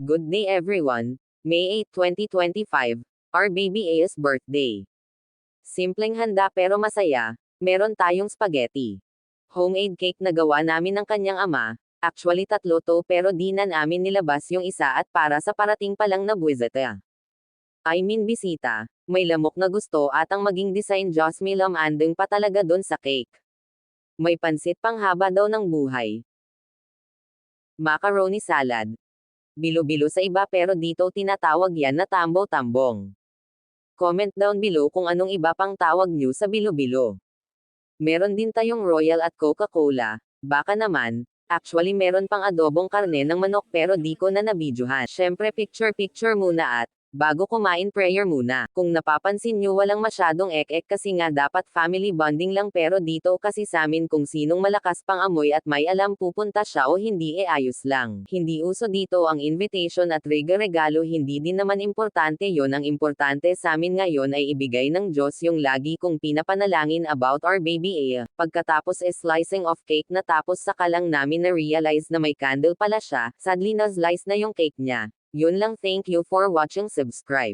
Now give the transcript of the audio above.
Good day everyone. May 8, 2025, our baby A's birthday. Simpleng handa pero masaya, meron tayong spaghetti. Homemade cake na gawa namin ng kanyang ama, actually tatlo to pero di na namin nilabas yung isa at para sa parating pa lang na buwizeta. I mean bisita, may lamok na gusto at ang maging design Diyos may lamandeng pa talaga dun sa cake. May pansit panghaba daw ng buhay. Macaroni salad. Bilo-bilo sa iba pero dito tinatawag yan na tambo-tambong. Comment down below kung anong iba pang tawag nyo sa bilo-bilo. Meron din tayong Royal at Coca-Cola, baka naman, actually meron pang adobong karne ng manok pero di ko na nabidyohan. Syempre picture muna at, bago kumain prayer muna. Kung napapansin nyo walang masyadong ek-ek kasi nga dapat family bonding lang pero dito kasi samin kung sinong malakas pang amoy at may alam pupunta siya o hindi ayos lang. Hindi uso dito ang invitation at regalo hindi din naman importante yon. Ang importante samin ngayon ay ibigay ng Diyos yung lagi kong pinapanalangin about our baby A. Pagkatapos slicing of cake natapos saka lang namin na realize na may candle pala siya, sadly na slice na yung cake niya. Yun lang, thank you for watching, subscribe.